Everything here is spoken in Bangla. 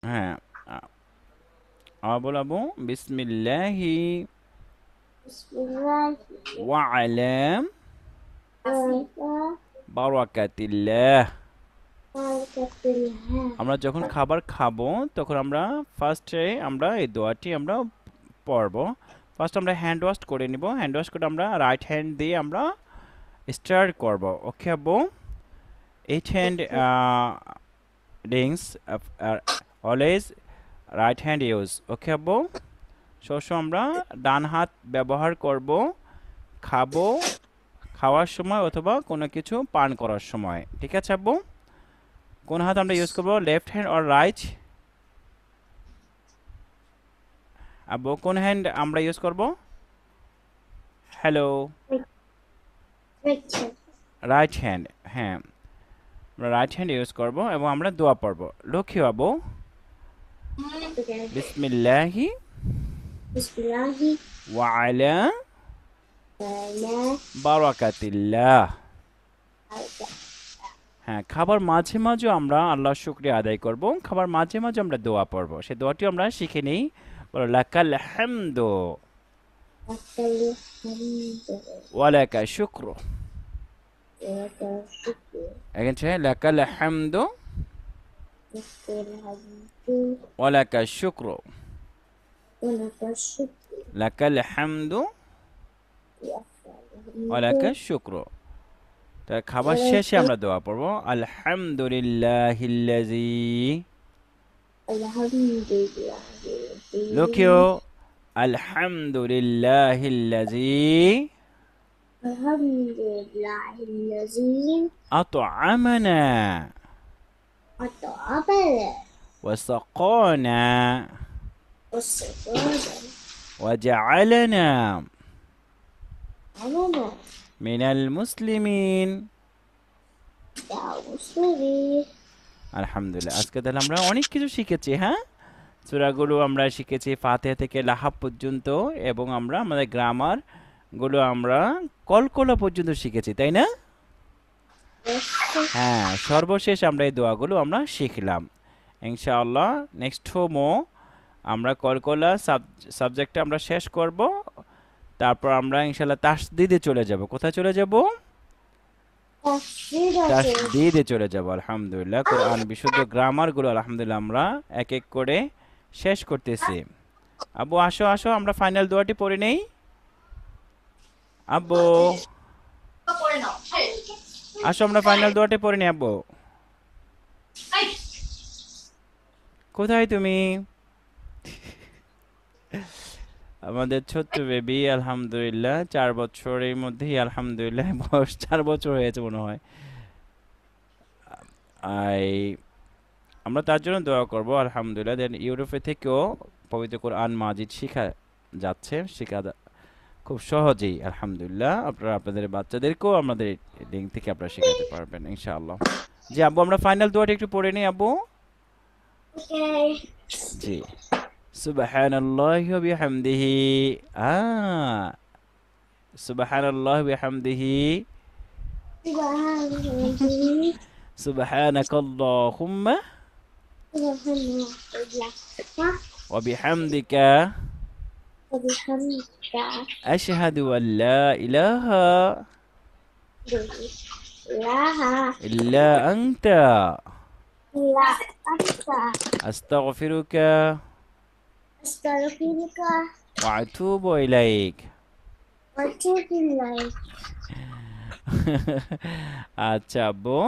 হ্যাঁ, বলো আবু, বিসমিল্লাহি বিসমিল্লাহি ওয়া আলাম ওয়া বারাকাতিল্লাহ। বারাকাতুহু। আমরা যখন খাবার খাবো তখন আমরা ফার্স্টে আমরা এই দোয়াটি আমরা পড়ব। ফার্স্ট আমরা হ্যান্ড ওয়াশ করে নিব। হ্যান্ড ওয়াশ করে আমরা রাইট হ্যান্ড দিয়ে আমরা স্টার্ট করব। ওকে আব্বু? Eight hand rings always right hand use. Okay আব্বু? সবসময় আমরা ডান হাত ব্যবহার করব খাবো, খাওয়ার সময় অথবা কোনো কিছু পান করার সময়। ঠিক আছে আব্বু? কোন হাত আমরা ইউজ করব, লেফট হ্যান্ড অর রাইট? আব্বু কোন হ্যান্ড আমরা ইউজ করব? হ্যালো? Right hand. হ্যাঁ, আমরা রাইট হ্যান্ড ইউজ করব এবং আমরা দোয়া পড়ব। লক্ষ্মী আব্বু, বিসমিল্লাহি বিসমিল্লাহি ওয়া আলা ওয়া বারাকাতিল্লাহ। আলা। হ্যাঁ, খাবার মাঝে মাঝে আমরা আল্লাহর শুকরিয়া আদায় করব। খাবার মাঝে মাঝে আমরা দোয়া পড়ব। সেই দোয়াটিও আমরা শিখে নেই। বলো, লাকাল হামদু লাকাল হামদু ওয়া লাকা শুকরু। ওয়া লাকাল শুকরু। Again say, লাকাল হামদু লাকাল হামদু ওয়া লাকা শুকরু। ওয়া লাকাল শুকরু। লাকাল হামদু ওয়া লাকা শুকরু। তাই খাবার শেষে আমরা দোয়া পড়ব, আলহামদুলিল্লাহিল্লাযী। আলহামদুলিল্লাহি লক্ষ্য, আলহামদুলিল্লাহিল্লাযী আলহামদুলিল্লাহিল্লাযী আত'আমানা আত'আমানা ওয়া সাকানা ওয়াসসাকানা ওয়া জা'আলানা আমানা মিনাল মুসলিমিন। ইয়া মুসলিমিন। আলহামদুলিল্লাহ। আজকে তাহলে আমরা অনেক কিছু শিখেছি। হ্যাঁ, সূরাগুলো আমরা শিখেছি ফাতিহা থেকে লাহাব পর্যন্ত, এবং আমরা আমাদের গ্রামার গুলো আমরা কলকলা পর্যন্ত শিখেছি, তাই না? হ্যাঁ, সর্বশেষ আমরা এই দোয়াগুলো আমরা শিখলাম। ইনশাআল্লাহ নেক্সট হোমো আমরা কলকলা সাবজেক্টটা আমরা শেষ করব। তারপর আমরা ইনশাআল্লাহ তাসদিদে চলে যাব। কোথায় চলে যাব? তাসদিদে চলে যাব। আলহামদুলিল্লাহ, কোরআন বিশুদ্ধ গ্রামারগুলো আলহামদুলিল্লাহ আমরা এক এক করে শেষ করতেছি। আব্বু আসো আসো, আমরা ফাইনাল দোয়াটি পড়ে নেই। আব্বু আসো, আমরা ফাইনাল দোয়াটি পড়ে নেই। আব্বু কোথায় তুমি? আমাদের ছোট্ট বেবি আলহামদুলিল্লাহ 4 বছরের মধ্যেই আলহামদুলিল্লাহ বয়স 4 বছর হয়েছে মনে হয়। আই আমরা তার জন্য দোয়া করব আলহামদুলিল্লাহ। দেন ইউরোপে থেকেও পবিত্র কোরআন মাজিদ শেখা যাচ্ছে, খুব সহজেই আলহামদুলিল্লাহ। আপনারা আপনাদের বাচ্চাদেরকেও আমাদের লিঙ্ক থেকে আপনারা শেখাতে পারবেন ইনশাআল্লাহ। জি আব্বু, আমরা ফাইনাল দোয়াটা একটু পড়ে নিই আব্বু। জি, সুবহানাল্লাহি ওয়া বিহামদিহি। সুবহানাল্লাহি ওয়া বিহামদিহি সুবহানাকাল্লাহুম্মা ওয়া বিহামদিকা আশহাদু আল লা ইলাহা ইল্লা আনতা আস্তাগফিরুকা ওয়া আতুবু ইলাইক। আচ্ছা আব্বু।